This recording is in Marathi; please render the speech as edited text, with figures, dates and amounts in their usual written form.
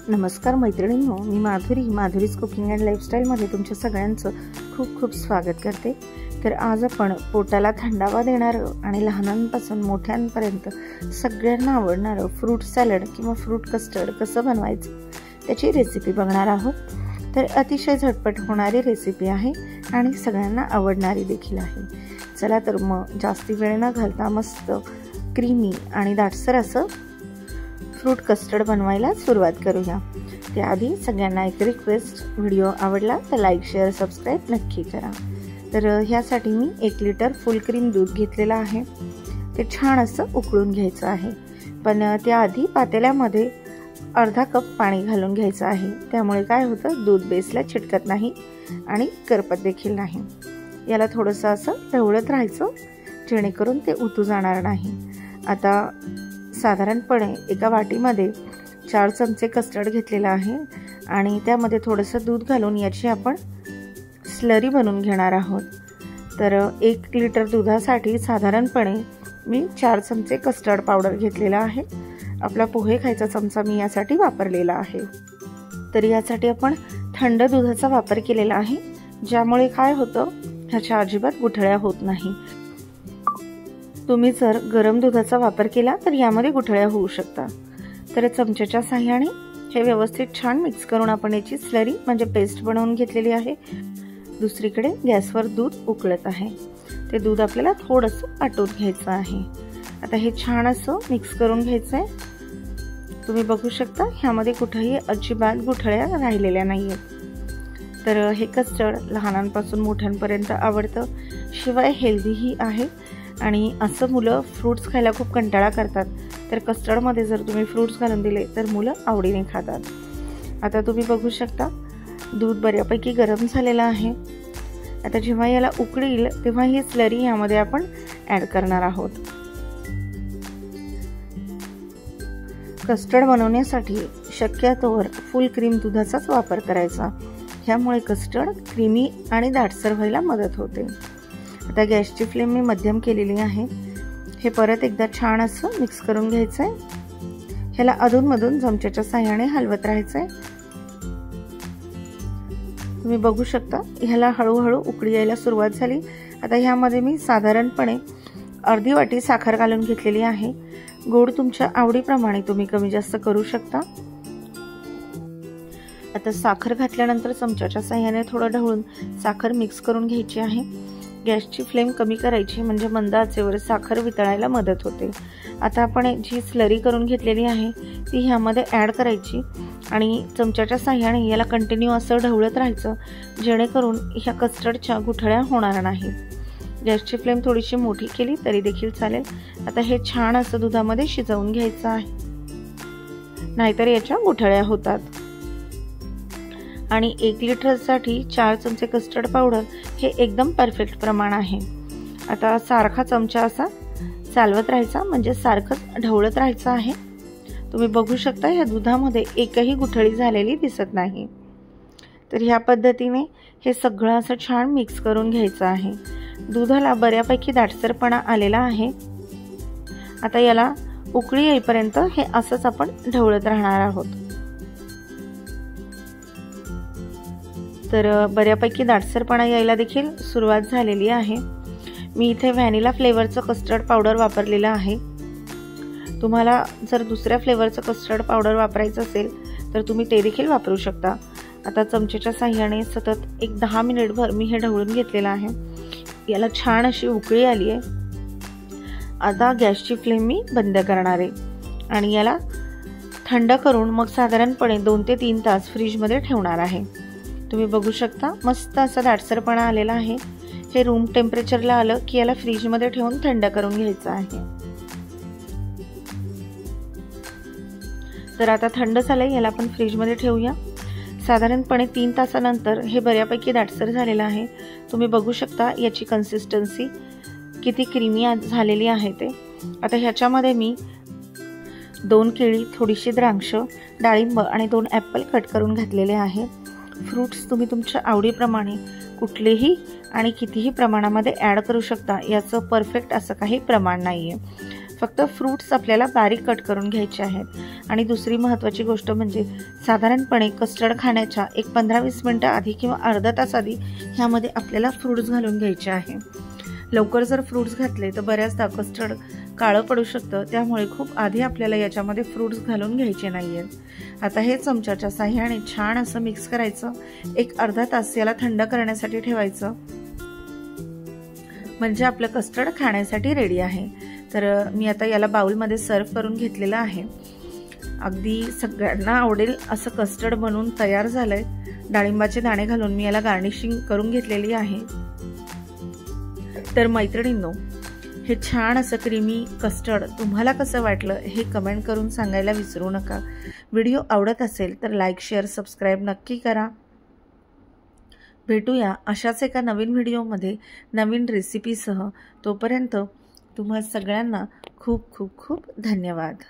नमस्कार मैत्रिणींनो, मी माधुरीज कुकिंग अँड लाईफस्टाईलमध्ये तुमच्या सगळ्यांचं खूप खूप स्वागत करते। तर आज आपण पोटाला थंडावा देणारं आणि लहानांपासून मोठ्यांपर्यंत सगळ्यांना आवडणारं फ्रूट सॅलड किंवा फ्रूट कस्टर्ड कसं बनवायचं त्याची रेसिपी बघणार आहोत। तर अतिशय झटपट होणारी रेसिपी आहे आणि सगळ्यांना आवडणारी देखील आहे। चला तर मग जास्ती वेळ न घालता मस्त क्रीमी आणि दाटसर असं फ्रूट कस्टर्ड बनवायला सुरुवात करूया। त्याआधी सगळ्यांना एक रिक्वेस्ट, व्हिडिओ आवडला तर लाईक शेअर सबस्क्राईब नक्की करा। तर ह्यासाठी मी 1 लिटर फुल क्रीम दूध घेतलेलं आहे। ते छान असं उकळून घ्यायचं आहे, पण त्याआधी पातेल्यामध्ये अर्धा कप पाणी घालून घ्यायचं आहे। त्यामुळे काय होतं, दूध बेसला चिटकत नाही आणि करपत देखील नाही। याला थोडंसं असं ढवळत राहायचं जेणेकरून ते उतू जाणार नाही। आता साधारणपणे एका वाटीमध्ये 4 चमचे कस्टर्ड घेतलेला आहे आणि त्यामध्ये थोडंसं दूध घालून याची आपण स्लरी बनवून घेणार आहोत। तर 1 लिटर दुधासाठी साधारणपणे मी 4 चमचे कस्टर्ड पावडर घेतलेला आहे। आपला पोहे खायचा चमचा मी यासाठी वापरलेला आहे। तर यासाठी आपण थंड दुधाचा वापर केलेला आहे, ज्यामुळे काय होतं, ह्याच्या अजिबात गुठळ्या होत नाही। तुम्ही जर गरम दुधाचा वापर केला तर यामध्ये गुठळ्या होऊ शकतात। तर चमच्याच्या साहाय्याने हे व्यवस्थित छान मिक्स करून आपण याची स्लरी म्हणजे पेस्ट बनवून घेतलेली आहे। दुसरीकडे गॅसवर दूध उकळत आहे, ते दूध आपल्याला थोडंसं आटून घ्यायचं आहे। आता हे छान असं मिक्स करून घ्यायचं आहे। तुम्ही बघू शकता ह्यामध्ये कुठेही अजिबात गुठळ्या राहिलेल्या नाही आहेत। तर हे कस्टर्ड लहानांपासून मोठ्यांपर्यंत आवडतं, शिवाय हेल्दीही आहे। आणि असं मुलं फ्रूट्स खायला खूप कंटाळा करतात, तर कस्टर्डमध्ये जर तुम्ही फ्रूट्स घालून दिले तर मुलं आवडीने खातात। आता तुम्ही बघू शकता दूध बऱ्यापैकी गरम झालेलं आहे। आता जेव्हा याला उकळी येईल तेव्हा ही स्लरी यामध्ये आपण ॲड करणार आहोत। कस्टर्ड बनवण्यासाठी शक्यतोवर फुल क्रीम दुधाचाच वापर करायचा, ह्यामुळे कस्टर्ड क्रीमी आणि दाटसर व्हायला मदत होते। आता गॅसची फ्लेम मी मध्यम केलेली आहे। हे परत एकदा छान असं मिक्स करून घ्यायचं आहे। ह्याला अधूनमधून चमच्याच्या साहाय्याने हलवत राहायचं आहे। तुम्ही बघू शकता ह्याला हळूहळू उकळी यायला सुरुवात झाली। आता ह्यामध्ये मी साधारणपणे अर्धी वाटी साखर घालून घेतलेली आहे। गोड तुमच्या आवडीप्रमाणे तुम्ही कमी जास्त करू शकता। आता साखर घातल्यानंतर चमच्याच्या साहाय्याने थोडं ढवळून साखर मिक्स करून घ्यायची आहे। गॅसची फ्लेम कमी करायची, म्हणजे मंद आचेवर साखर वितळायला मदत होते। आता आपण जी स्लरी करून घेतलेली आहे ती ह्यामध्ये ॲड करायची आणि चमच्याच्या साहाय्याने याला कंटिन्यू असं ढवळत राहायचं, जेणेकरून ह्या कस्टर्डच्या गुठळ्या होणार नाहीत। गॅसची फ्लेम थोडीशी मोठी केली तरी देखील चालेल। आता हे छान असं दुधामध्ये शिजवून घ्यायचं आहे, नाहीतर याच्या गुठळ्या होतात। आणि 1 लिटरसाठी 4 चमचे कस्टर्ड पावडर हे एकदम परफेक्ट प्रमाण आहे। आता सारखा चमचा असा चालवत राहायचा, म्हणजे सारखंच ढवळत राहायचं आहे। तुम्ही बघू शकता या दुधामध्ये एकही गुठळी झालेली दिसत नाही। तर ह्या पद्धतीने हे सगळं असं छान मिक्स करून घ्यायचं आहे। दुधाला बऱ्यापैकी दाटसरपणा आलेला आहे। आता याला उकळी येईपर्यंत हे असंच आपण ढवळत राहणार आहोत। तर बऱ्यापैकी दाटसरपणा यायला देखील सुरुवात झालेली आहे। मी इथे व्हॅनिला फ्लेवरचं कस्टर्ड पावडर वापरलेलं आहे। तुम्हाला जर दुसऱ्या फ्लेवरचं कस्टर्ड पावडर वापरायचं असेल तर तुम्ही ते देखील वापरू शकता। आता चमच्याच्या साहाय्याने सतत एक 10 मिनिटभर मी हे ढवळून घेतलेलं आहे। याला छान अशी उकळी आली आहे। आता गॅसची फ्लेम मी बंद करणार आहे आणि याला थंड करून मग साधारणपणे 2 ते 3 तास फ्रीजमध्ये ठेवणार आहे। तुम्ही बघू शकता मस्त असा दाटसरपणा आलेला आहे। हे रूम टेम्परेचरला आलं की याला फ्रीजमध्ये ठेवून थंड करून घ्यायचं आहे। तर आता थंड झालंय, याला आपण फ्रीजमध्ये ठेवूया। साधारणपणे 3 तासानंतर हे बऱ्यापैकी दाटसर झालेलं आहे। तुम्ही बघू शकता याची कन्सिस्टन्सी किती क्रीमी झालेली आहे ते। आता ह्याच्यामध्ये मी 2 केळी, थोडीशी द्राक्ष, डाळिंब आणि 2 ॲपल कट करून घातलेले आहे। फ्रूट्स तुम्ही तुमच्या आवडीप्रमाणे कुठलेही आणि कितीही प्रमाणामध्ये ॲड करू शकता, याचं परफेक्ट असं काही प्रमाण नाही आहे। फक्त फ्रूट्स आपल्याला बारीक कट करून घ्यायचे आहेत। आणि दुसरी महत्त्वाची गोष्ट म्हणजे साधारणपणे कस्टर्ड खाण्याच्या एक 15-20 मिनटं आधी किंवा अर्धा तास आधी ह्यामध्ये आपल्याला फ्रूट्स घालून घ्यायचे आहे। लवकर जर फ्रूट्स घातले तर बऱ्याचदा कस्टर्ड काळं पडू शकतं, त्यामुळे खूप आधी आपल्याला याच्यामध्ये फ्रूट्स घालून घ्यायचे नाही आहेत। आता हे चमच्याच्या साहाय्याने छान असं मिक्स करायचं। एक अर्धा तास याला थंड करण्यासाठी ठेवायचं, म्हणजे आपलं कस्टर्ड खाण्यासाठी रेडी आहे। तर मी आता याला बाउलमध्ये सर्व करून घेतलेलं आहे। अगदी सगळ्यांना आवडेल असं कस्टर्ड बनवून तयार झालंय। डाळिंबाचे दाणे घालून मी याला गार्निशिंग करून घेतलेली आहे। तर मैत्रिणींनो, हे छान असं क्रीमी कस्टर्ड तुम्हाला कसं वाटलं हे कमेंट करून सांगायला विसरू नका। व्हिडिओ आवडत असेल तर लाईक, शेअर, सबस्क्राईब नक्की करा। भेटूया अशाच एका नवीन व्हिडिओमध्ये नवीन रेसिपीसह। तोपर्यंत तुम्हा सगळ्यांना खूप खूप खूप धन्यवाद।